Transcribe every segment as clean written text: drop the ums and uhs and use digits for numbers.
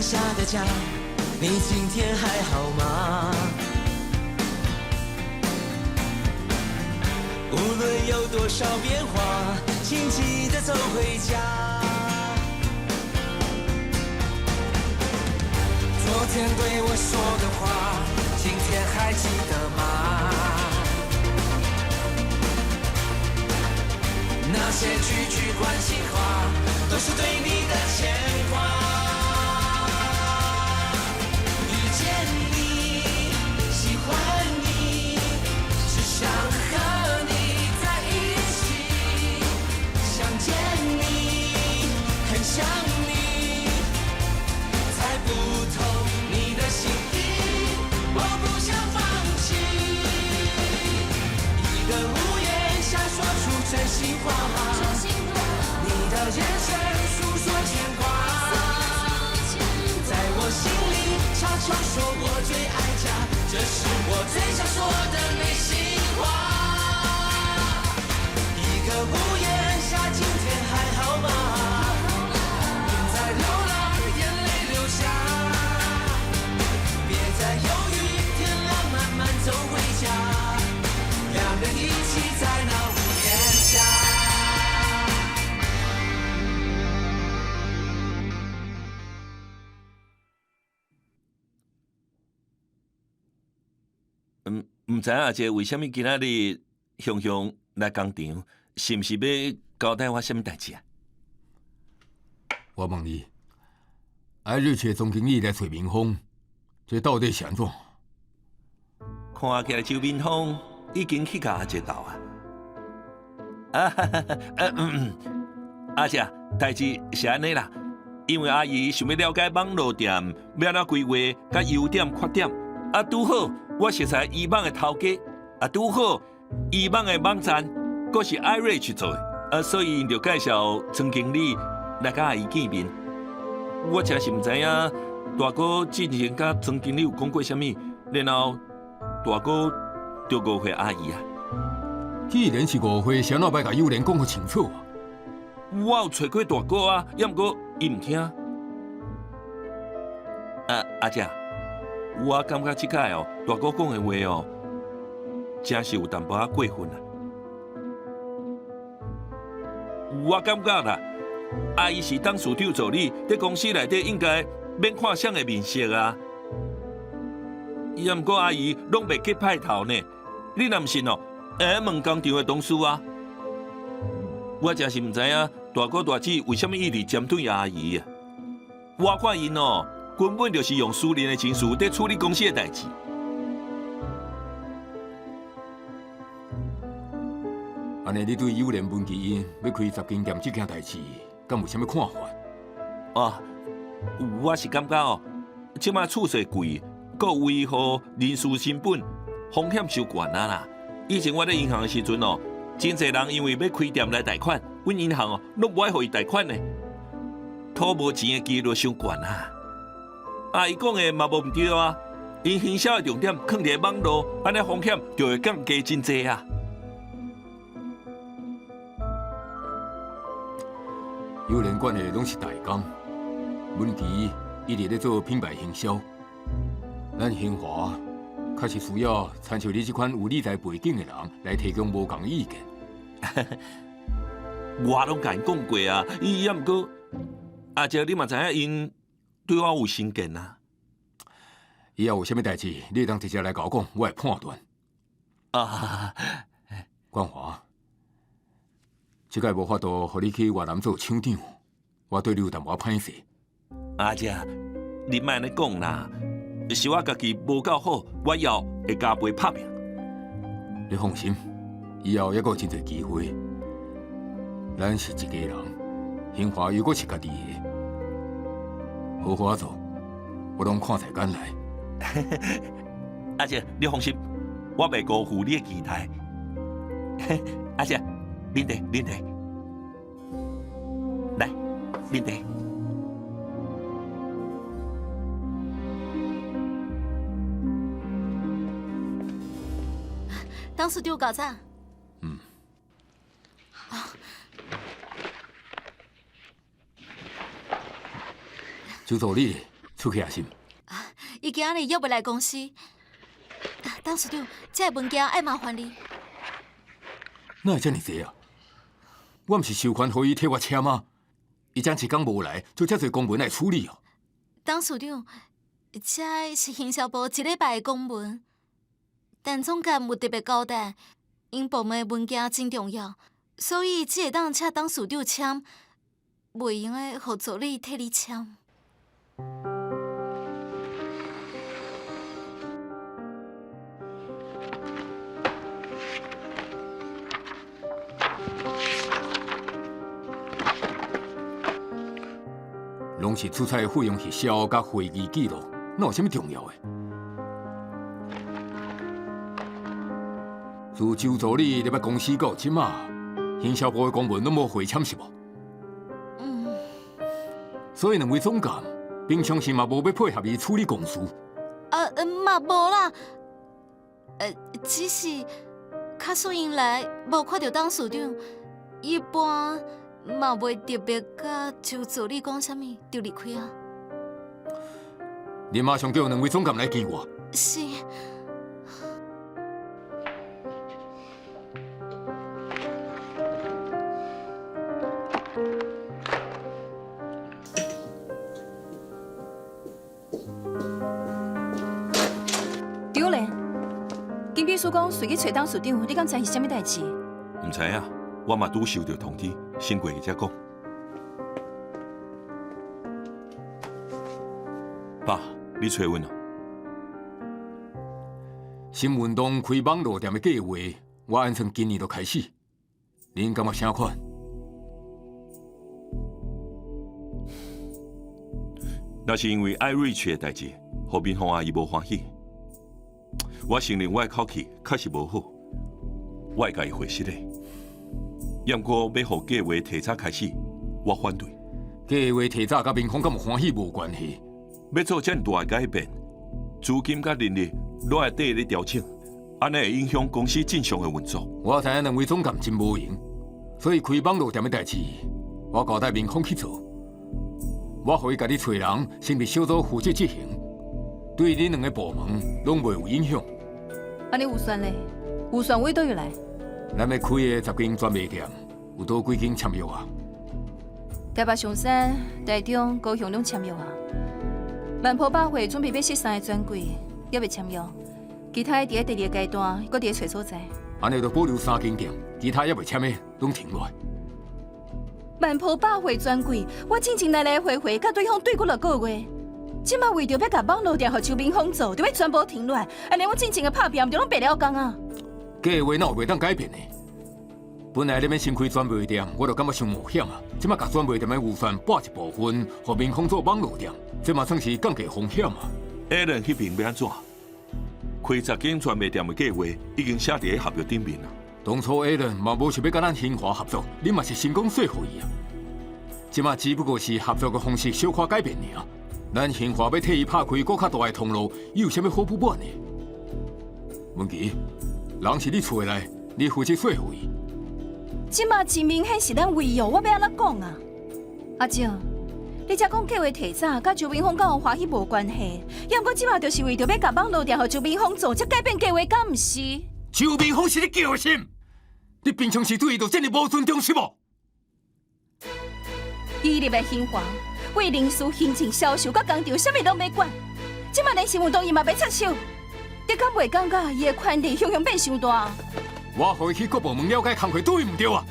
下的家，你今天还好吗？无论有多少变化，请记得走回家。昨天对我说的话，今天还记得吗？那些句句关心话，都是对你的牵挂。遇见你，喜欢你，只想和你在一起。想见你，很想你，猜不透你的心意，我不想放弃。一个屋檐下说出真心话，你的眼神诉说牵挂，在我心里悄悄说我最爱家，这是我最想说的内心话。一个屋檐下，今天还好吗？别再流浪，眼泪流下，别再犹豫，天亮慢慢走回家，两人一起在那屋檐下。唔知阿姐为什么今仔日雄雄来工厂，是毋是要交代我什么代志啊？我问你，艾瑞找总经理来找民风，这到底是安怎？看起来周民峰已经去甲阿姐斗啊！阿姐，代志是安尼啦，因为阿姨想要了解网络店要安怎规划、甲优点缺点，啊，拄好我熟悉伊网的头家，啊，拄好伊网的网站，阁是艾瑞去做的，所以就介绍曾经理来甲阿姨见面。我真是唔知影大哥之前甲曾经理有讲过什么，然后大哥就误会阿姨啊。既然是误会，谁哪摆甲幼莲讲个清楚啊？我有找过大哥啊，也毋过伊唔听。阿姐，我感觉即摆哦，大哥讲的话哦，真是有淡薄仔过分啊。我感觉啦，阿姨是当市长助理，在公司内底应该免看谁的面色啊。也毋过阿姨拢袂结派头呢，你若毋信哦，会问工厂的同事啊。我真是唔知影大哥大姐为什么一直针对阿姨啊？我看因哦，根本就是用私人的情绪在处理公司的代志。安尼，你对幼莲文基因要开10间店这件代志，敢有啥物看法？哦，我是感觉哦，即摆厝势贵，搁维护人事成本风险伤悬啊啦。以前我在银行的时阵哦，真侪人因为要开店来贷款，阮银行哦拢不爱互伊贷款呢，讨无钱的几率伤悬啊。阿姨讲的嘛无毋对啊，因营销的重点放伫网络，安尼风险就会降低真济啊。幼莲管的拢是大工，文琪一直咧做品牌营销，咱兴华确实需要参照你这款有理财背景的人来提供无同意见。我拢甲因讲过啊，伊也毋过，阿姐你嘛知影因对我有成见啊。以后有啥物代志，你当直接来甲我讲，我会判断。啊，冠华，这个无法度，互你去越南做厂长，我对你有淡薄歹势。阿姐，你莫安尼讲啦，是我家己无够好，我以后会加倍拍拼。你放心，以后还阁有真侪机会。咱是一家人，兴华又阁是家己的，好好做，我拢看在眼内。阿姐，你放心，我袂辜负你的期待。阿姐，啉茶，啉茶，来，啉茶。当时丢搞咋？就助理出去啊，心。伊今日约袂来公司。董事长，这个物件爱麻烦你。哪会这么济啊？我毋是授权予伊替我签吗？伊将一天无来，就遮侪公文来处理哦。董事长，这是行销部一礼拜的公文，但总监有特别交代，因部门的文件真重要，所以只会当请董事长签，袂用的互助理替你签。拢是出差的费用是销甲会议记录，哪有啥物重要的？自周助理入来公司到即马，行销部的公文拢无回签是无？所以两位总监平常时嘛无要配合伊处理公事。嘛无啦，只是较数因来无看到董事长，一般。嘛袂特别甲周助理讲啥物就离开啊！你马上叫两位总监来见我。是。丢嘞！金秘书讲随去找董事长，你敢知是啥物代志？唔知啊，我嘛拄收到通知。先过去才讲，爸，你找阮啊？新运动开网络店的计划，我按算今年就开始。恁感觉啥款？那是因为艾瑞奇的代志，何冰芳阿姨无欢喜。我承认我的口气确实无好，我会甲伊回失的。要过要互计划提早开始，我反对。计划提早甲民风敢有欢喜无关系。要做这么大的改变，资金甲人力都要缀咧调整，安尼会影响公司正常的运作。我知影两位总监真无闲，所以开网络店的代志，我交代民风去做。我可以甲你找人成立小组负责执行，对恁两个部门拢袂有影响。安尼有算嘞？有算位都有来。咱要开的10间专卖店，有多几间签约啊？台北、松山、台中、高雄拢签约啊。万坡百货准备要13个专柜，也未签约。其他伫咧第2个阶段，搁伫咧找所在。安尼就保留3间店，其他也未签的拢停落来。万坡百货专柜，我进前来来回回，甲对方对过了个月。即马为着要甲网络店和周明峰做，就要全部停落来。安尼我进前的拍片就拢白了工啊！计划哪有袂当改变的？本来你要先开专卖店，我就感觉伤冒险啊！即马甲专卖店的预算拨一部分，互民丰做网络店，这嘛算是降低风险啊。Allen 迄边要安怎？开10间专卖店的计划已经写伫咧合约顶面啦。当初 Allen 嘛无想要甲咱兴华合作，你嘛是成功说服伊啊。即马只不过是合作的方式小可改变尔。咱兴华要替伊拍开更较大的通路，伊有啥物好不满的？文琪。人是你找来，你负责说服伊。即马真明显是咱为哦，我要安怎讲啊？阿姐，你才讲计划提早，甲周明峰甲我欢喜无关系。要不过即马就是为着要甲网络店和周明峰做，才改变计划，敢毋是？周明峰是你叫心，你平常时对伊就这么无尊重是无？伊入来兴华，为人事、行政、销售、甲工厂，啥物拢袂管。即马连新运动伊嘛袂插手。你敢袂感觉伊的权力向变伤大？我互伊去各部门了解工作对毋对啊？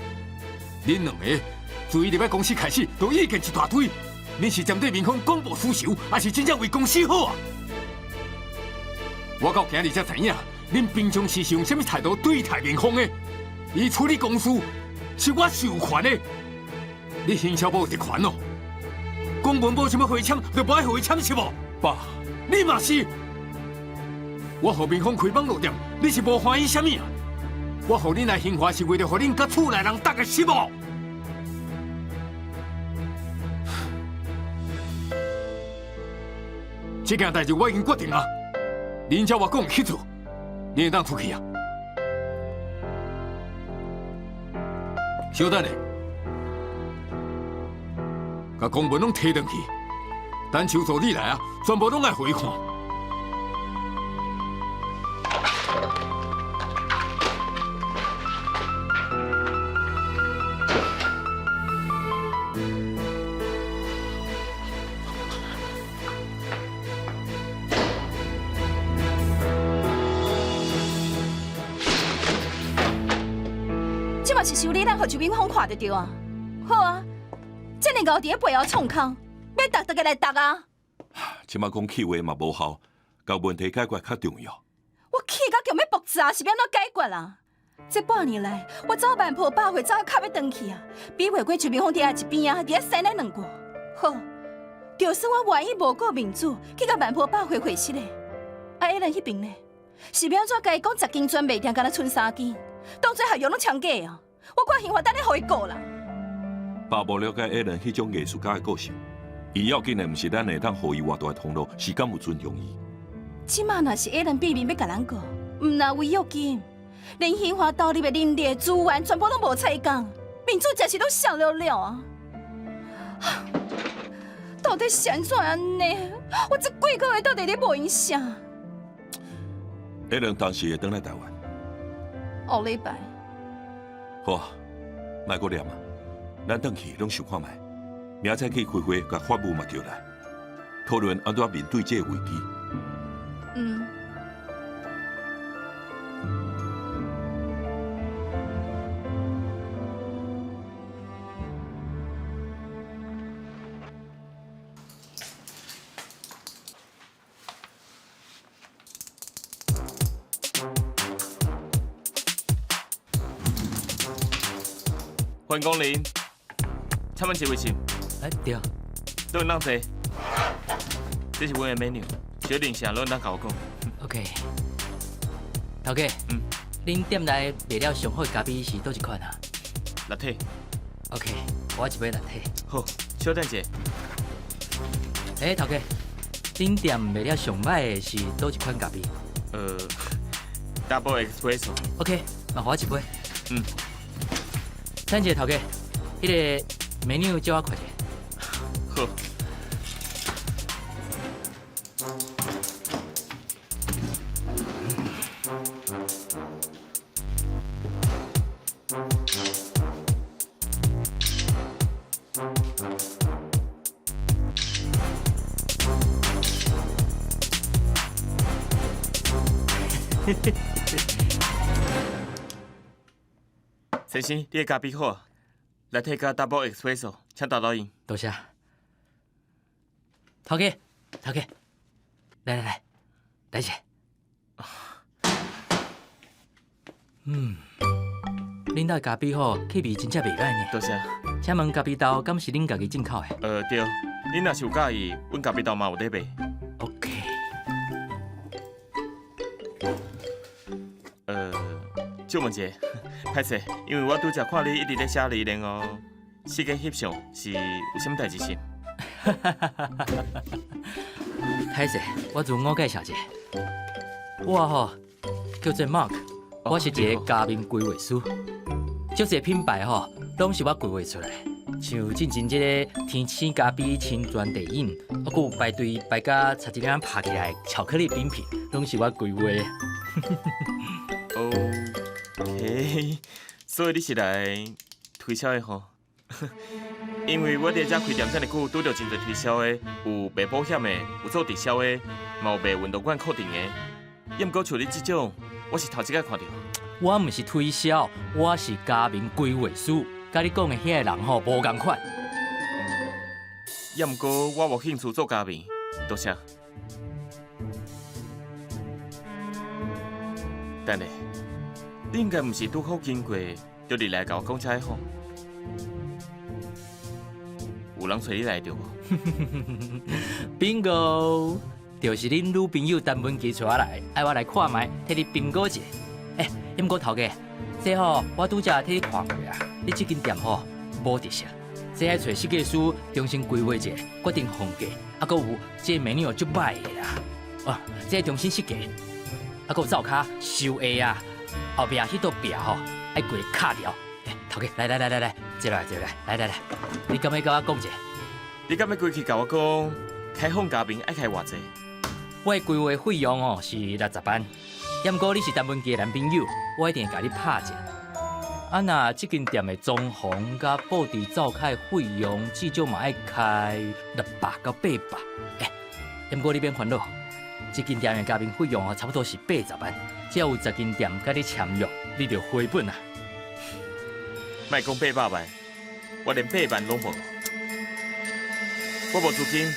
恁两个自伊入来公司开始，就意见一大堆。恁是针对民风公报私仇，还是真正为公司好啊？我到今日才知影，恁平常时是用什么态度对待民风的？伊处理公事是我授权的，你行销部有特权哦。公文无想要回签，就不爱回签是无？爸，你嘛是。我互民风开网络店，你是无欢喜啥物啊？我互恁来兴华是为了互恁甲厝内人大家是无？这件代志我已经决定了，恁照我讲去做，你会当出去啊？稍等下，甲公文拢摕回去，单手做你来啊，全部拢爱互伊看。即嘛是收你咱互周炳峰看得到啊。好啊，这么高伫咧背后创空，要逐个来逐啊！即马讲气话嘛无效，甲问题解决较重要。我气甲强要爆炸，是要安怎解决啊？这半年来，我走万坡百回，走到脚要断去啊！比袂过周炳峰伫遐一边啊，伫遐扇咱两句。好，就算我万一无顾面子，去甲万坡百回会死咧，啊，艾伦迄边咧，是要安怎甲伊讲10斤砖卖定，敢若剩3斤，当做合约拢枪假啊！我看刑法等咧互伊告啦。爸无了解艾伦迄种艺术家的个性，伊要紧的毋是咱会当互伊偌大的通路，是敢有尊重伊。即马若是艾伦闭面要甲咱告，毋拿违约金，连刑法投入的人力资源全部拢无采讲，民主真是都上了了啊！到底是安怎安尼？我这几个月到底咧无影响？艾伦当时会返来台湾。后礼拜。好啊，莫阁念啊，咱转去拢想看觅，明仔去开会，甲法务嘛调来，讨论安怎面对这个危机。嗯。欢迎光临，请问几位先？哎，对，都有哪坐？这是阮的 menu， 决定啥拢当甲我讲。OK。头家，恁店内卖了上好的咖啡是倒一款啊拿铁。OK，我一杯拿铁。好，稍等者。哎，头家，恁店卖了上歹的是倒一款咖啡Double Espresso。OK，麻烦我一杯。嗯。等者头家，迄个 menu 叫我看者。好。先生，你的咖啡好啊，拿铁加 Double Espresso， 请倒倒饮。多谢。头家，头家，来，来者。恁兜的咖啡好，气味真正袂歹呢。多谢。请问咖啡豆敢是恁家己进口的？对，恁若是有介意，阮咖啡豆嘛有在卖。OK。借问者，歹势，因为我拄则看你一直在写字然哦，四个翕相是有啥物代志是？歹势，我自我介绍者，我吼叫做 Mark， 我是一个家面规划师，足侪品牌吼拢是我规划出来，像进前这个天青咖啡、青砖地饮，还有排队排甲差一点拍起来巧克力冰品，拢是我规划的。OK， 所以你是来推销的吼？因为我伫遮开店遮尔久，拄到真侪推销的，有卖保险的，有做直销的，嘛有卖运动馆课程的。也毋过像你这种，我是头一摆看到。我毋是推销，我是家面规划师，甲你讲的遐个人吼无共款。也毋过我无兴趣做家面，多谢。等下，你应该毋是拄好经过，就入来甲我讲遮个吼？有人找你来着无？Bingo， 就是恁女朋友陈文琪找我来，爱我来看卖，替你 bingo 者。毋过头家，这吼我拄则替你看过啊，你这间店吼无特色，这爱找设计师重新规划者，决定风格，还佫有这menu足歹的啦。这重新设计，还佫有灶骹收下啊，后壁迄道壁吼爱过卡掉。头家，来，坐来，来，你敢要甲我讲者？你敢要过去甲我讲开放嘉宾爱开偌济？我的规划费用哦是60万，要毋过你是单文记的男朋友，我一定会甲你拍者。啊，那这间店的装潢甲布置灶开费用，至少嘛爱开600到800。要毋过你免烦恼，这间店的嘉宾费用哦差不多是80万，只要有10间店甲你签约，你就回本啊。莫讲800万，我连8万拢无。我无资金，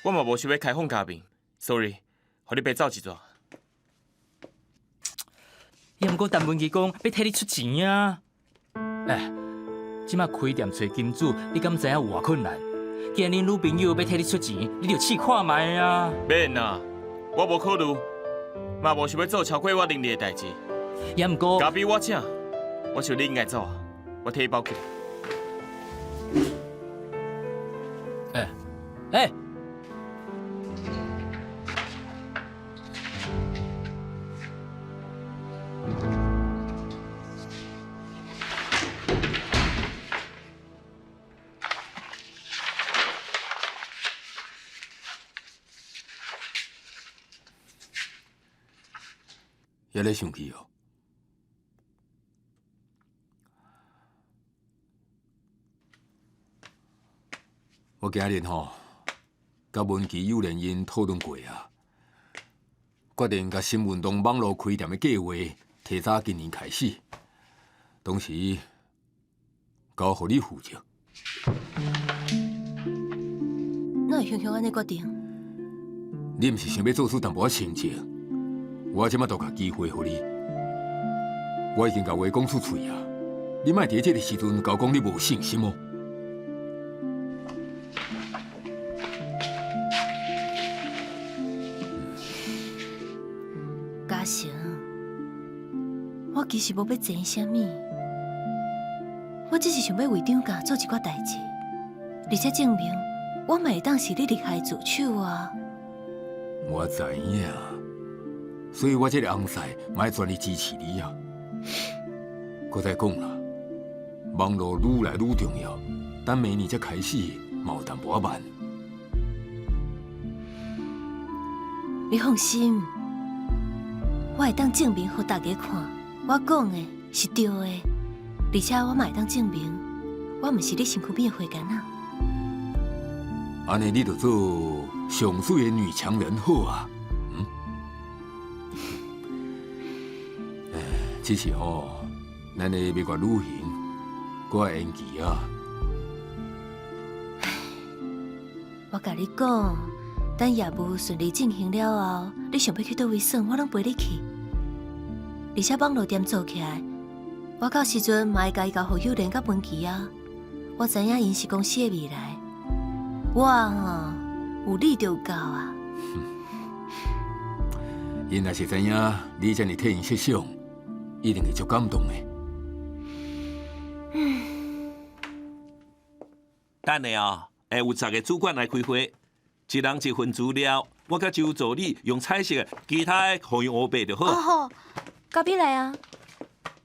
我嘛无想要开放嘉宾 ，sorry， 互你白走一逝。要毋过陈文琪讲要替你出钱啊！即马开店找金主，你敢知影有偌困难？既然恁女朋友要替你出钱，你就试看卖啊！免啊，我无考虑，嘛无想要做超过我能力的代志。也毋过，嘉宾我请，我想你应该走啊，我替你包起。也咧生气哦。我今日吼，甲文琪友人因讨论过啊，决定甲新运动网络开店的计划提早今年开始，同时交互你负责。哪会雄雄安尼决定？你毋是想要做出淡薄仔成绩？我即马都甲机会互你，我已经甲话讲出嘴啊！你莫伫这个时阵甲我讲你无信心哦。嘉诚，我其实无要争啥物，我只是想要为张家做一寡代志，而且证明我嘛会当是你厉害的助手啊！我知影。所以我这个翁婿嘛要全力支持你啊！搁再讲啦，网络愈来愈重要，等明年才开始，嘛有淡薄仔慢。你放心，我会当证明给大家看，我讲的是对的，而且我嘛会当证明，我毋是你身躯边的花干啊！安尼你就做上水的女强人好啊！只是吼，咱的蜜月旅行，搁要延期啊。我甲你讲，等业务顺利进行了后，你想要去倒位耍，我拢陪你去。而且网络店做起来，我到时阵嘛会甲伊交互友人甲文琪啊。我知影因是公司的未来，我有你就够啊。因若是知影你这么替因设想。一定会足感动的。等下哦，会有10个主管来开会，一人一份资料，我甲周助理用彩色的，其他的可用黑白就好。好，咖啡来啊！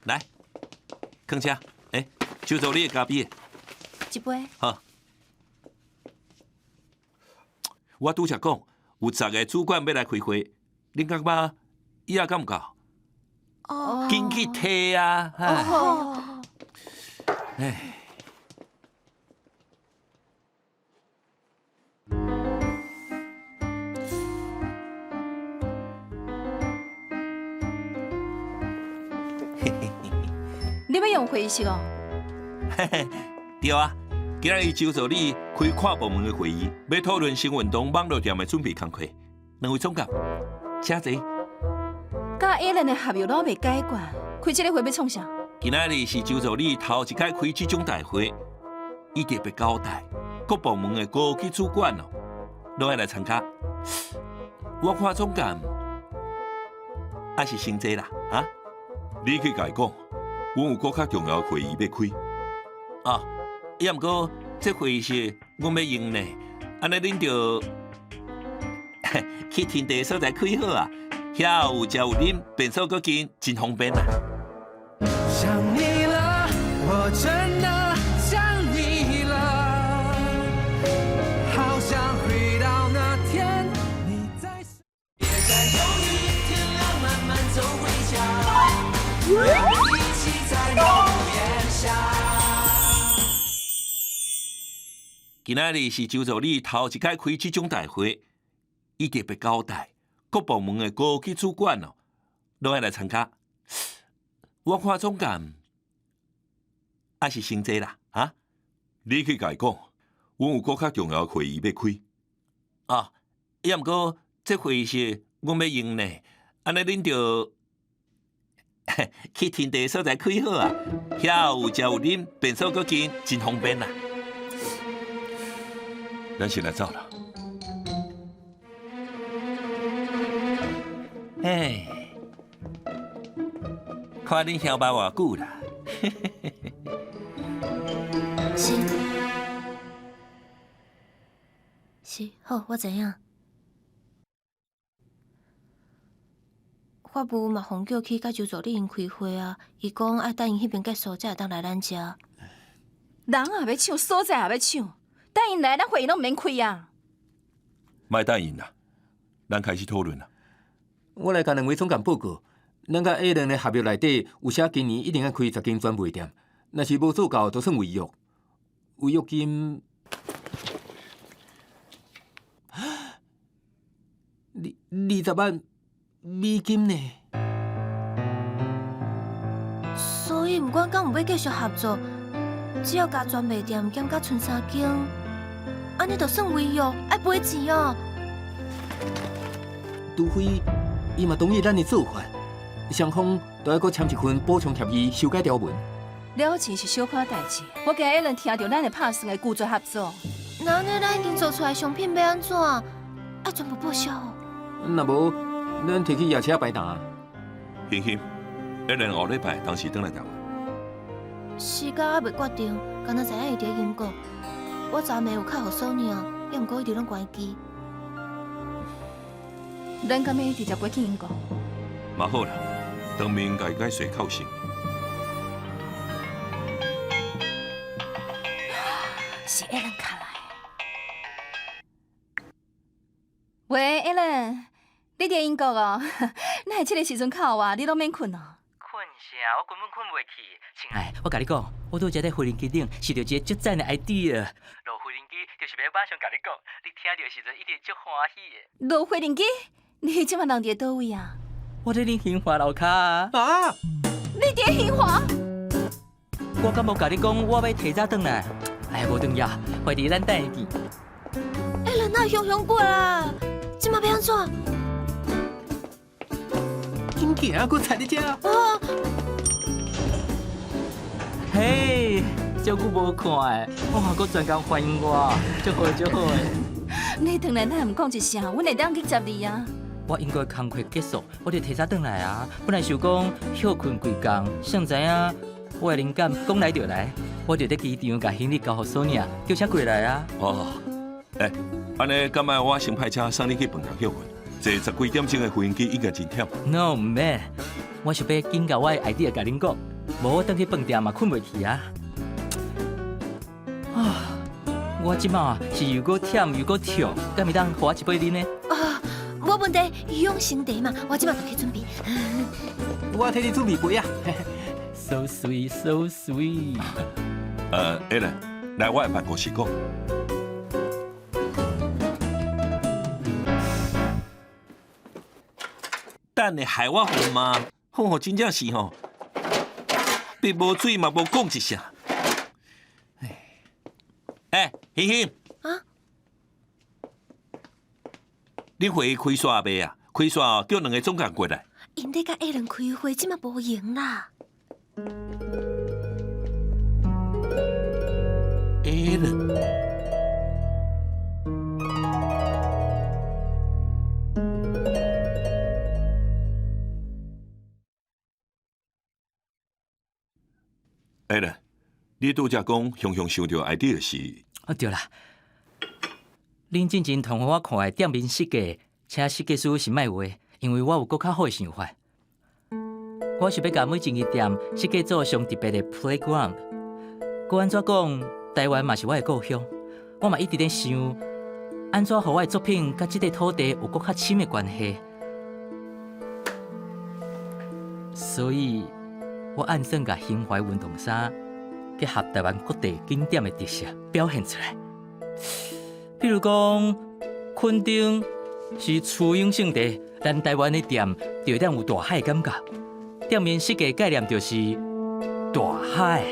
来，放车。周助理的咖啡。一杯。好。我拄则讲，有10个主管要来开会，恁感觉以后敢唔够？紧去摕啊！哎，你要用会议室哦？对啊，今日周助理开跨部门的会议，要讨论新运动网络店的准备工作。两位总监，请坐。甲 Alan 的合约老未解决，开这个会要创啥？今仔日是周助理头一摆开这种大会，伊特别交代各部门的高级主管哦，都要来参加。我看总监还是先坐啦，啊！你去甲伊讲，阮有搁较重要的会议要开。啊，也毋过这会议室阮要用呢，安尼恁就去天地所在开好啊。遐有食有啉，便所搁近，真方便啊！想你了，我真的想你了，好想回到那今仔日是周助理头一届开这种大会，伊特别交代各部门的高级主管哦，都要来参加。我看总监还是先这啦，啊？你去甲伊讲，阮有搁较重要的会议要开。哦，也毋过这会议是阮要用呢，安尼恁就去天地所在开好啊，遐有食有啉，便所搁近，真方便啦。咱先来走啦。哎，看恁晓捌偌久啦。是，好，我知影。法务嘛，洪叫去甲周助理因开会啊，伊讲爱等因迄边结束，才会当来咱遮。人也要抢，所在也要抢，等因来，咱会议拢毋免开啊。莫答应啦，咱开始讨论啦。我来甲两位总监报告，咱甲 A 人的合约内底有写今年一定要开10间专卖店，若是无做到，就算违约。违约金20万美金呢。所以，毋管敢有要继续合作，只要加专卖店减甲剩3间，安尼就算违约，爱赔钱哦。除非伊嘛同意咱的做法，双方都要搁签一份补偿协议修改条文。了钱是小可代志，我惊艾伦听到咱会拍算的拒绝合作。那安尼咱已经做出来商品要安怎？爱全部报销哦。若无，咱摕去夜车摆摊。欣欣，一人后礼拜当时转来台湾。时间还未决定，敢若知影伊伫英国。我昨暝有敲互索尔，也毋过伊直拢关机。咱敢要直接过去英国？嘛好啦，当面甲伊解说靠信。是艾伦卡来。喂，艾伦，你伫英国哦？那这个时阵靠我，你拢免困哦？困啥？我根本困袂去。亲爱，我甲你讲，我拄则在飞轮机顶试到一个足赞的 idea。落飞轮机就是要马上甲你讲，你听到的时阵一定足欢喜的。落飞轮机？你即马人伫倒位啊？我伫恁兴华楼骹啊。啊！你伫兴华？我敢无甲你讲，我要提早转来。哎，无重要，快点咱等下见。艾伦哪会凶过啦？即马要安怎？紧行，搁踩你遮。啊！嘿，足久无看诶，哇，搁专工欢迎我，足好足好诶。你转来咱毋讲一声，阮会当去接你啊。我英国工课结束，我就提早转来啊。本来想讲休困规工，谁知影我的灵感讲来就来，我就在机场甲行李交互索尔，叫车过来啊。哦，安尼敢卖我先派车送你去饭店休困，坐10几点钟的飞机应该真忝。No 唔免，我想要紧甲我的 idea 甲恁讲，无我等去饭店嘛困袂去啊。啊，我即马是又搁忝又搁痛，敢会当互我一杯啉呢？啊，无问题，用心地嘛，我即马就去准备。我替你准备杯啊。So sweet, so sweet。Alan，来我的办公室讲。等下害我好吗？吼，真正是吼，别无水嘛无讲一声。哎，欣欣啊，你会开煞未啊？开煞叫2个总监过来。因咧甲艾伦开会，即马无闲啦。Alan，你拄则讲雄雄想到 idea 是？哦，对啦，恁进前同我看的店面设计，请设计师是卖话，因为我有搁较好的想法。我想要甲每一间店设计做上特别的 playground。搁安怎讲，台湾嘛是我的故乡，我嘛一直在想，安怎互我的作品甲这块土地有搁较深的关系。所以，我暗算甲兴怀运动衫结合台湾各地景点的特色表现出来。比如讲，昆丁是雌雄性地，咱台湾的店就会当有大海的感觉。店面设计概念就是大海、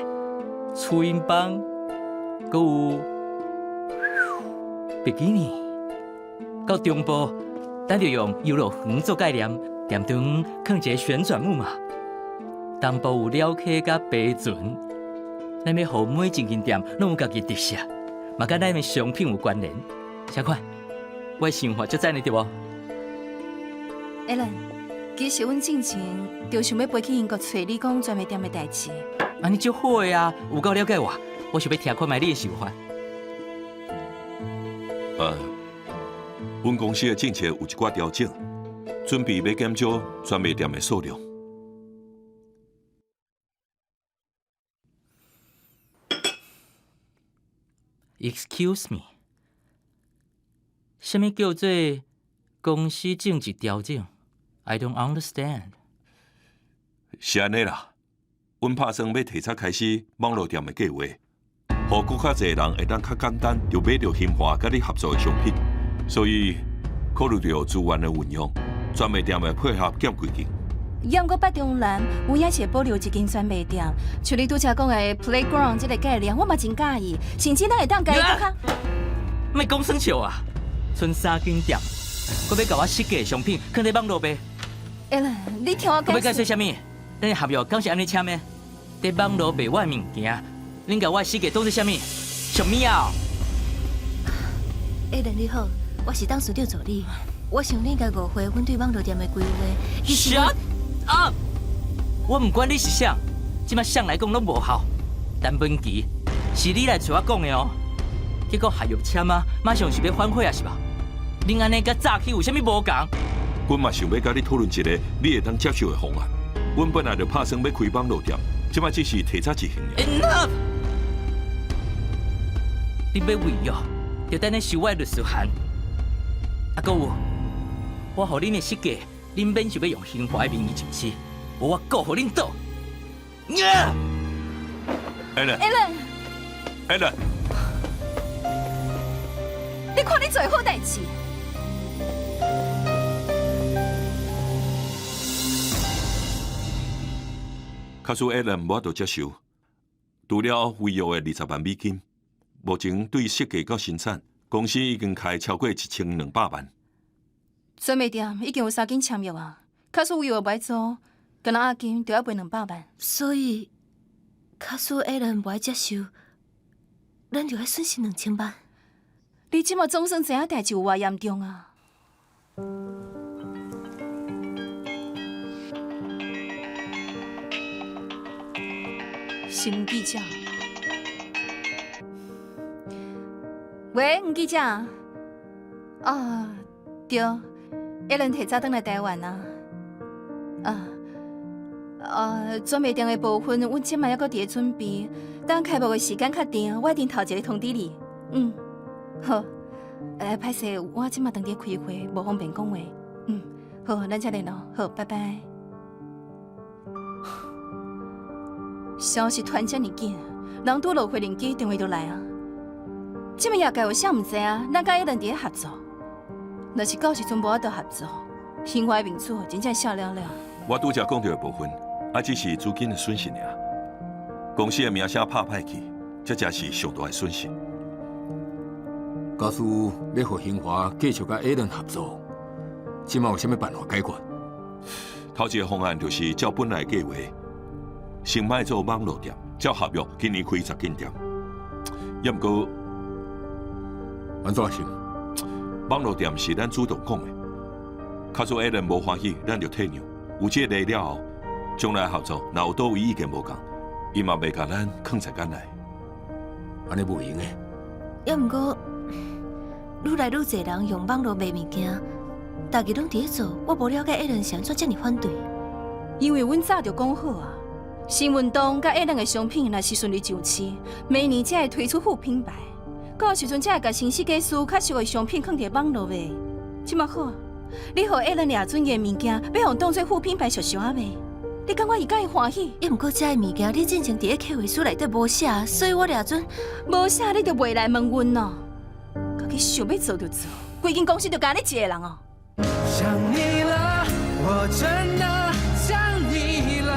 雏鹰帮，搁有比基尼。到中部，咱就用游乐园做概念，店中放一个旋转木马。东部有鸟溪甲白船，咱要互每一间店拢有家己特色，嘛甲咱的商品有关联。小款，我的想法就这样对无 ？Alan， 其实阮进前就想要飞去英国找你讲专卖店的代志。啊，你足好的啊，有够了解我。我想要听看卖你的想法。阮公司的政策有一寡调整，准备要减少专卖店的数量。Excuse me， 什么叫做公司政治调整 ？I don't understand。是安尼啦，阮打算要提早开始网络店的计划，互更较侪人会当较简单就买到新华甲你合作的商品，所以考虑到资源的运用，专卖店的配合减规定。要搁北中南，阮也是会保留一间专卖店，像你拄则讲的 playground 这个概念，我嘛真介意，甚至咱会当改搁较。莫讲耍笑啊！剩3间店，佮要甲我设计的商品放在网络卖。Alan， 你听我解释。要解释什么？咱的合约敢是安尼签的？在网络卖我的物件，恁甲我的设计当作什么？上物啊 ？Alan 你好，我是董事长助理，我想你应该误会阮对网络店的规划。Shut up！ 我唔管你是啥，即摆谁来讲拢无效。陈文琪是你来找我讲的哦。结果合约签啊，马上是要反悔啊，是吧？恁安尼甲早起有啥物无共？阮嘛想要甲你讨论一个你会当接受的方案。阮本来就打算要开网络店，即摆只是提早执行。Enough！ 你要违约，就等你收我的律师函。啊，搁有，我互恁的设计，恁免想要用新华的名义进市，无我告互恁倒。Alan， 你看你做好代志。卡苏 Alan 无法度接受，除了违约的20万美金，目前对设计到生产，公司已经开超过1200万。专卖店已经有3间签约啊，卡苏违约不爱做，敢若押金就要赔200万。所以，卡苏 Alan 不爱接受，咱就要损失2000万。你即马总算知影代志有偌严重啊！是吴记者。喂，吴记者。啊，对 ，Alan 提早返来台湾啊。专卖店的部分，阮即摆还阁伫咧准备，等开幕的时间确定，我一定头一个通知你。好。歹势，我即摆当伫开会，无方便讲话。好，咱再联络。好，拜拜。消息传遮尔紧，人拄落回灵机，电话就来啊！即摆业界有啥毋知啊？咱甲伊人伫咧合作，若是到时阵无法度合作，新华的面子真正笑了了。我拄则讲到的部分，只是资金的损失尔。公司的名声拍歹去，这才是上大的损失。假使要和新华继续甲 Alan 合作，即马有啥物办法解决？头一个方案就是照本来计划。先卖做网络店，照合约今年开10间店。也毋过，安怎行？网络店是咱主动讲的。假使 Alan 无欢喜，咱就退让。有这个了后，将来合作若有倒位意见无共，伊嘛袂甲咱囥在眼内。安尼无用的。也毋过，愈来愈侪人用网络卖物件，大家拢伫咧做，我无了解 Alan 是安怎遮尔反对。因为阮早就讲好啊。新运动甲 Alan 的商品若是顺利上市，明年才会推出副品牌，到时阵才会甲新设计师较熟的商品放伫网络卖。即么好，你予 Alan 掠准伊的物件，要互当做副品牌熟熟啊卖，你感觉伊敢会欢喜？也毋过遮的物件你进前伫咧客户书内底无写，所以我掠准无写，你就袂来问阮咯。家己想要做就做，规间公司就干你一个人哦。想你了，我真的想你了，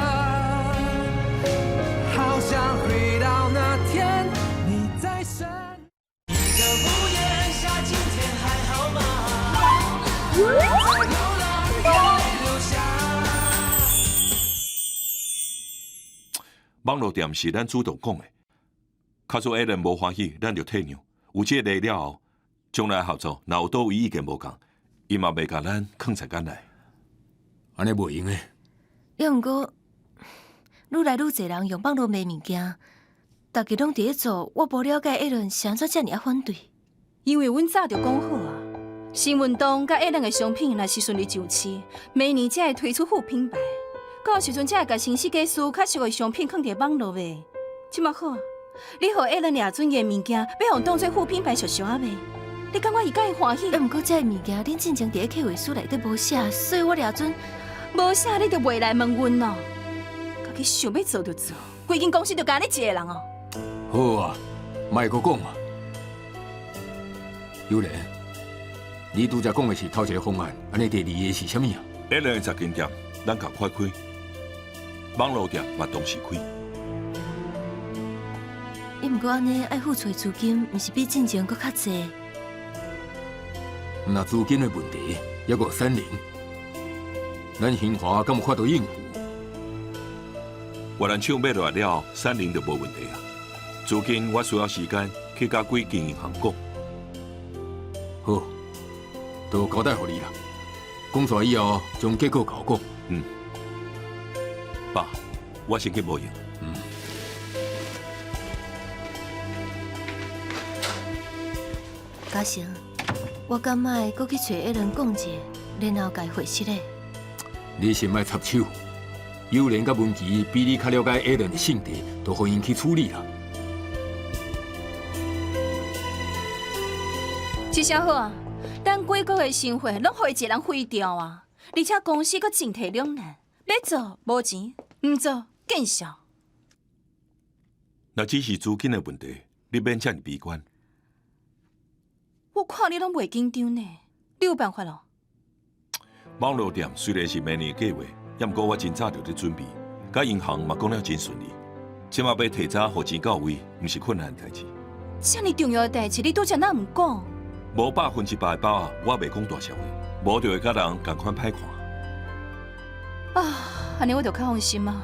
好想回到那天你在身。一个屋檐下，今天还好吗？在流浪，眼泪流下。网络店是咱主动讲的，假使 Alan 无欢喜，咱就退让。有这个了后，将来合作若有倒位意见无共，伊嘛袂甲咱囥在干内。安尼袂用诶。要毋过，愈来愈侪人用网络卖物件，大家拢伫咧做，我无了解艾伦是安怎遮尔啊反对。因为阮早就讲好啊，新运动甲 A 人的商品若是顺利上市，明年才会推出副品牌。到时阵才会甲新设计师较适合的商品放伫网络卖。即嘛好啊，你互 A 人掠准的物件，要互当做副品牌俗俗啊卖。你感觉伊敢会欢喜？要毋过遮物件恁进前伫咧客户书内底无写，所以我掠准无写你就袂来问阮咯。家己想要做就做，规间公司就干你一个人哦。好啊，莫阁讲啊。有人，你拄则讲的是头一个方案，安尼第二个是啥物啊Alan 的10间店，咱共快开，网络店嘛同时开。伊毋过安尼爱付出的资金，毋是比进前搁较济。若资金的问题，抑阁3年，咱兴华敢有法度应付？我咱手买落来了，3年就无问题啊。资金我需要时间去甲几间银行讲。好，都交代互你啦。讲出来以后，将结果交讲。爸，我先去无用。嘉诚，我敢莫搁去找艾伦讲者，然后甲伊回息咧。你先莫插手，幼莲甲文琪比你较了解艾伦的性格，都互因去处理啦。这下好啊，咱几个月生活拢互伊一个人毁掉啊！而且公司搁进退两难，要做无钱，唔做见笑。若只是资金的问题，你免遮尔悲观。我看你拢袂紧张呢，你有办法咯？网络店虽然是明年计划，也毋过我真早就咧准备，甲银行嘛讲了真顺利。即马要提早付钱到位，毋是困难的代志。遮尔重要的代志，你拄则哪毋讲？无100%的把握，我袂讲大实话，无就会甲人共款歹看。啊，安尼我就较放心啊。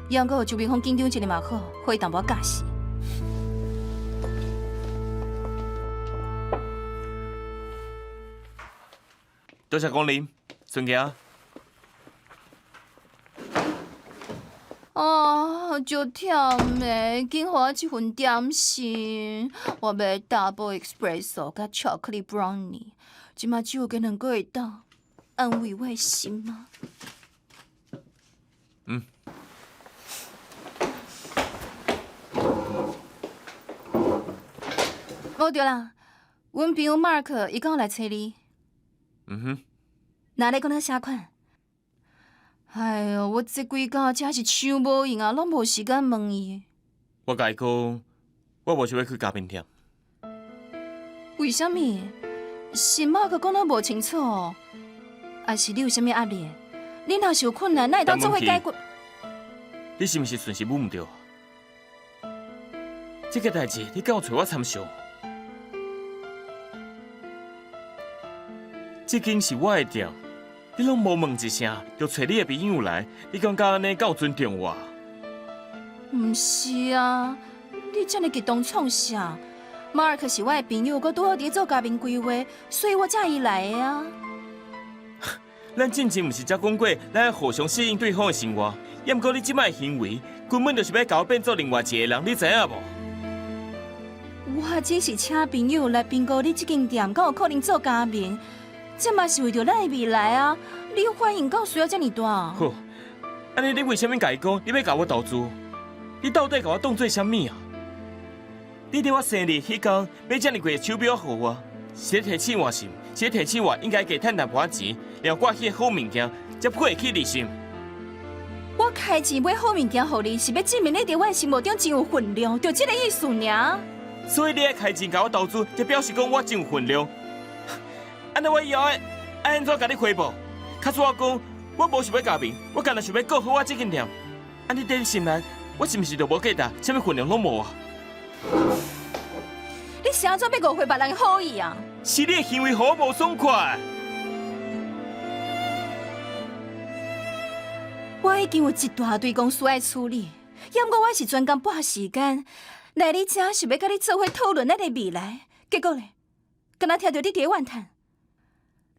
以后搁有周明峰紧张一下嘛好，互伊淡薄假死。多谢光临，孙家。啊，就忝的，紧互我一份点心。我要 double espresso 甲巧克力 brownie， 即马只有加2个会当安慰我的心吗？哦对啦，阮朋友 Mark 伊刚来找你。哪里讲他写款？哎哟，我这几工真是想无闲啊，拢无时间问伊。我甲伊讲，我无想要去咖啡店。为什么？是 Mark 讲得无清楚哦，还是你有啥物压力？你若是有困难，哪会当做伙解决？你是毋是顺势舞毋着？这个代志你敢有找我参详？这间是我的店，你拢无问一声，就找你的朋友来，你感觉安尼够尊重我？毋是啊，你这么激动创啥 ？Mark 是我的朋友，佮拄好伫做家庭规划，所以我才伊来的啊。咱之前毋是才讲过，咱要互相适应对方的生活，也毋过你即摆行为，根本就是要甲我变做另外一个人，你知影无？我只是请朋友来评估你这间店，敢有可能做加盟。这嘛是为着咱的未来啊！你有反应，敢有需要这么大？好，安尼你为什么甲伊讲你要甲我投资？你到底甲我当做啥物啊？你伫我生日迄天买遮尔贵的手表互我，是提醒我心，是提醒我应该加趁淡薄仔钱，然后挂迄个好物件，才配得起你心。我开钱买好物件互你，是要证明你伫我的心目中真有分量，就这个意思尔。所以你爱开钱甲我投资，就表示讲我真有分量。安尼我以后爱安怎甲你回报？卡实我讲，我无想要加名，我干那想要顾好我这间店。安尼在你心内，我是毋是就无价值，啥物分量拢无啊？你是安怎要误会别人的好意啊？是你的行为好无爽快。我已经有一大堆公司爱处理，要过我是专工拨时间来你遮，想要甲你做伙讨论咱的未来。结果咧，敢若听到你伫怨叹。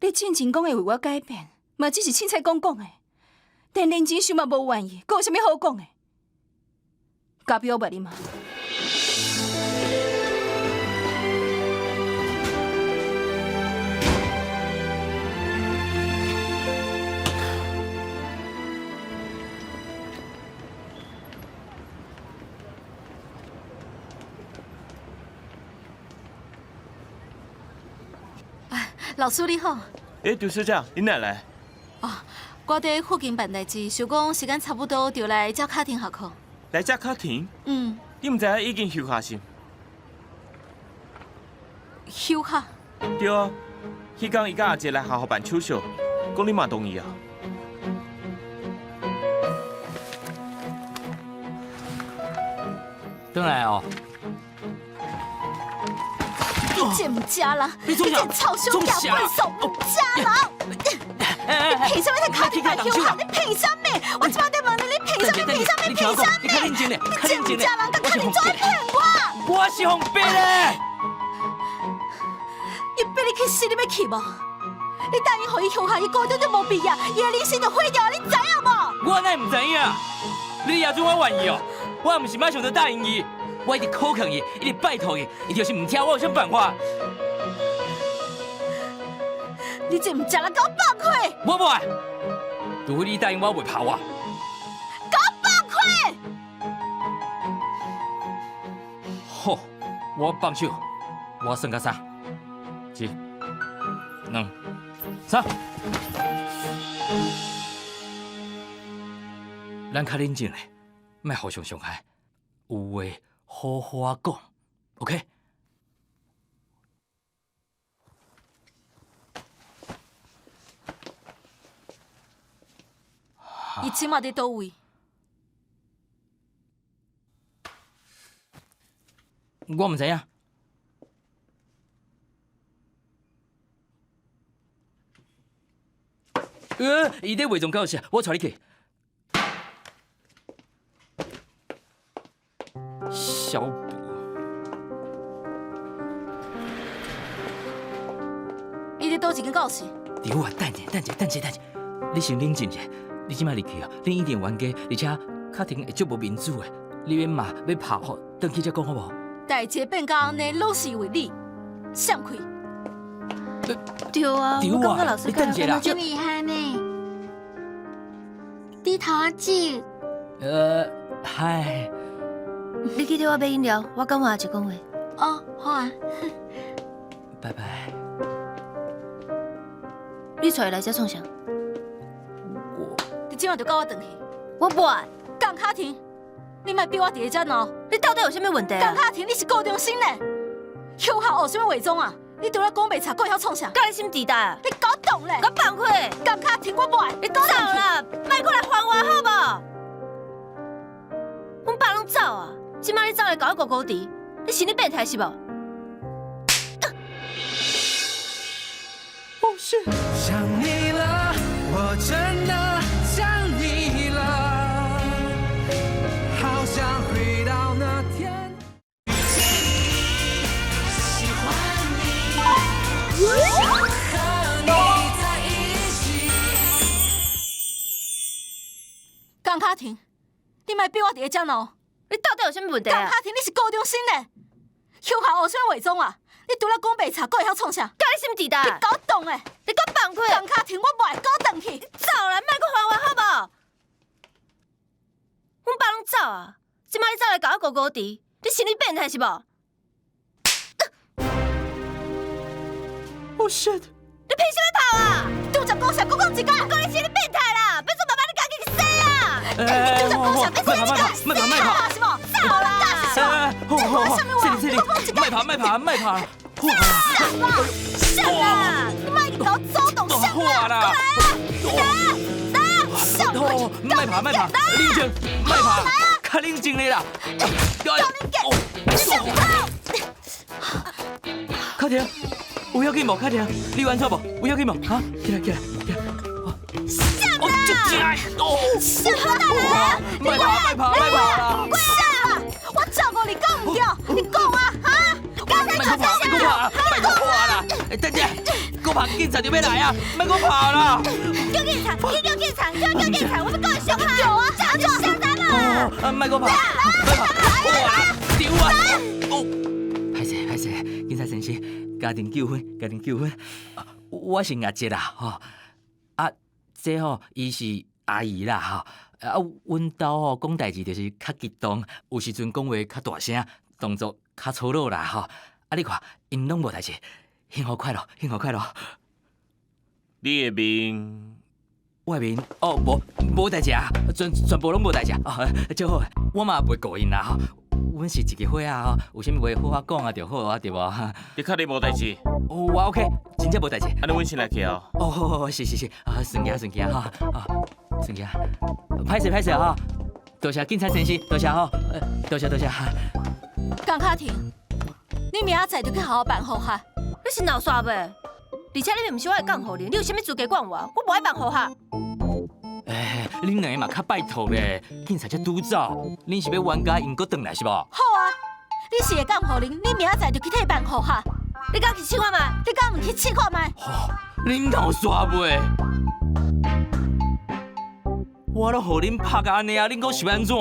你进前讲的为我改变，嘛只是凊彩讲讲的，但认真想嘛无愿意，佫有啥物好讲的？交俾我吧，你妈。老师你好。杜小姐，你哪来？我伫附近办代志，想讲时间差不多，就来照卡亭下课。来遮卡亭？你毋知影已经休假是？休假？对啊，迄天伊甲阿姐来学校办手续，讲你嘛同意啊。转来哦。你这唔假人，你这臭小鸟笨手，假人！你凭什么在卡亭办休假？你凭什么？我即摆在问你，你凭什么？凭什么？凭什么？你较认真咧，较认真咧。假人，甲卡亭做骗我！我是红逼咧。伊逼你去死，你要去无？你答应互伊休假，伊高中就无毕业，伊的人生就毁掉，你知影无？我哪会唔知影？你也准我愿意哦，我也唔是马上就答应伊。我一直口劝伊，一直拜托伊，伊就是唔听，我有啥办法？你这唔食人，给我放开！我不爱，除非你答应我，袂拍我。给我放开！好，我放手，我算到3、1、2、3。咱较认真嘞，莫互相伤害，有话好好啊讲 ，OK？ 伊即马伫倒位？我唔知影。伊咧伪装搞事，我带你去。小补。伊伫倒一间教室？对啊，等者，你先冷静者。你即摆入去啊，恁一定冤家，而且卡廷会足无民主的。你免骂，要拍好，回去再讲好无？代志变到安尼，拢是因为你，闪开！对啊，我感觉老师干嘛真厉害呢。低头啊，姐。嗨。你去对我买饮料，我跟我阿姐讲话。哦，好啊。拜拜。你出来这创啥？你今晚就跟我回去。我不爱。江卡廷，你莫逼我伫遮闹。你到底有啥物问题啊？江卡廷，你是高中生呢，休学学啥物伪装啊？你除了讲袂查，还会晓创啥？甲你心地大啊？你搞懂咧？我放开！江卡廷，我不爱。你走啦，莫过来烦我好无？阮爸拢走啊，即摆你走来搞我狗狗弟，你心理变态是无？哦，是。想你了，我真的想你了，好想回到那天遇见你，喜欢你，想和你在一起。江卡廷，你莫逼我伫遮闹。你到底有啥物问题啊？江卡廷，你是高中生呢，休学学啥物伪装啊？你除了讲袂查，还会晓创啥？甲你心地大？你搞懂诶！你给我放开！江卡廷，我不爱，给我回去！你走啦，莫搁烦我好无？阮爸拢走啊，即摆你走来搞我狗狗弟，你心理变态是无？Oh shit！ 你凭啥要跑啊？拄则讲啥？讲一个！我讲你心理变态啦！别做爸爸，你家己去死啊！你拄则讲啥？别做一个！别跑，是无？走啦！好，这里，卖爬，上啦！你卖给我走动上啦！啦！上！卖爬，冷静，卖爬，较冷静咧啦！卡婷，有要紧无？卡婷，你有安怎无？有要紧无？哈，起来！上啦！上啦！卖爬啦！上！我照顾你讲唔对，你讲啊哈！刚才卖个跑啦！等下，我怕警察就要来啊！卖个跑啦！叫警察！我要告上啊！有啊，上单啦！哦，卖个跑！丢啊！歹势，警察先生，家庭纠纷，我是阿姐啦，吼，这伊是阿姨啦，吼，阮兜讲代志就是较激动，有时阵讲话较大声，动作较粗鲁啦，吼，你看，因拢无代志，幸福快乐。你的面，我面无代志啊，全部拢无代志啊，就好，我嘛袂故意啦，吼。阮是一个伙仔吼，有啥物话好好讲啊，就好啊，对无？你确定无代志？我 OK， 真正无代志。安尼阮先来去哦。好，是，顺行哈，顺行。歹势哈，多谢警察先生，多谢哈，多谢。江卡婷，你明仔载就去好好办好哈。你是闹煞呗？而且你毋是我的监护人，你有啥物资格管我？我无爱办好哈。恁两个嘛较拜托咧，警察才拄走，恁是要冤家因搁转来是无？好啊，你是个监护人，你明仔载就去替办好哈。你敢去试看嘛？你敢唔去试看卖？恁闹煞袂？我都互恁拍安尼啊，恁搁想安怎？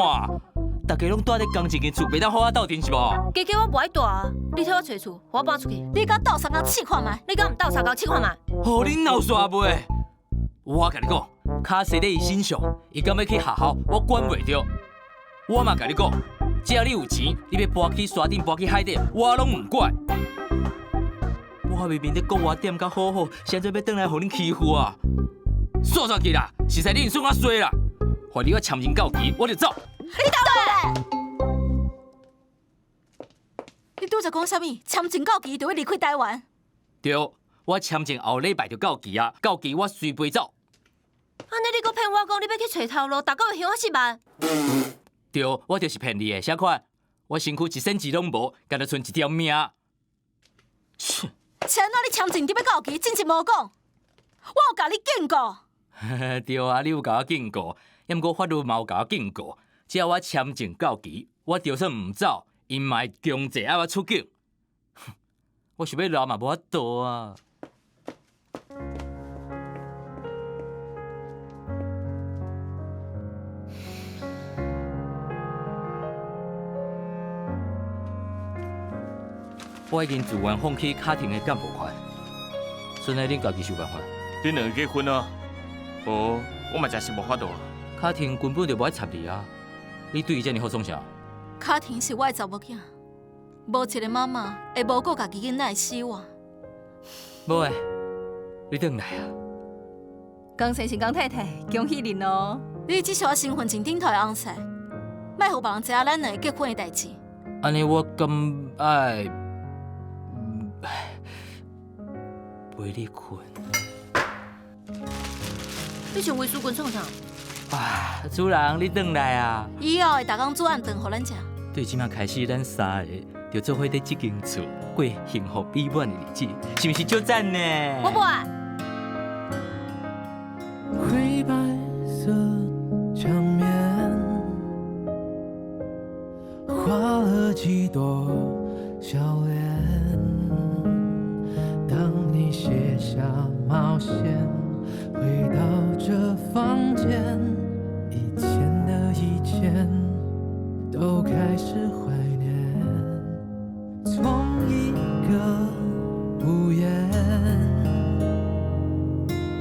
大家拢住咧同一间厝，袂当好好斗阵是无？家我无爱住啊，你替我找厝，我搬出去。你敢斗相共试看卖？你敢唔斗相共试看嘛？互恁闹煞袂？我甲你讲，卡西咧伊身上，伊敢要去学校，我管袂着。我嘛甲你讲，只要你有钱，你要搬去山顶、搬去海底，我拢唔管。我明明咧讲我点甲好好，现在要转来互恁欺负啊！煞去啦，实在恁算我衰啦！害你我签证到期，我就走。你倒来！你拄则讲啥物？签证到期就要离开台湾？对，我签证后礼拜就到期啊，到期我随飞走。安尼你搁骗我讲你要去找头路，大个月还我10万？对，我就是骗你的。啥款？我身躯一身钱拢无，干得剩一条命。切！前仔你签证得要到期，真是无讲。我有甲你警告。对啊，你有甲我警告，抑毋过法律嘛有甲我警告，只要我签证到期，我就算唔走，因嘛会强制爱我出境。我想要留嘛无法度啊。我已经自愿放弃卡廷的干部款，剩下恁家己想办法。恁两个结婚啊？无，我嘛真是无法度。卡廷根本就无爱插你啊！你对伊遮尔好创啥？卡婷是我的查某囝，无一个妈妈会无顾家己囡仔的死活。无诶，你转来啊！江先生、江太太，恭喜恁哦！你只是我身份证顶头的红婿，莫互别人知影咱两个结婚的代志。安尼我敢爱陪你困。你想为苏君创啥？啊，主人，你转来啊！以后会逐工煮暗顿互咱食。对即马开始，咱三个就做伙在这间厝过幸福美满的日子，是不是足赞呢？我不爱。灰白色墙面，画了几朵笑脸。当你卸下毛线，回到这房间，以前的以前都开始怀念。从一个屋檐，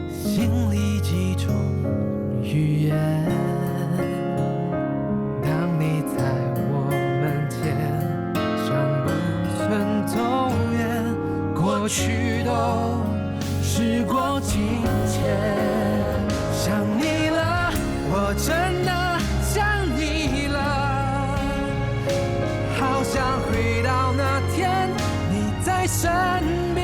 心里几种语言。当你在我们间，像不曾走远，过去都时过境迁。想你了，我真的想你了，好想身边。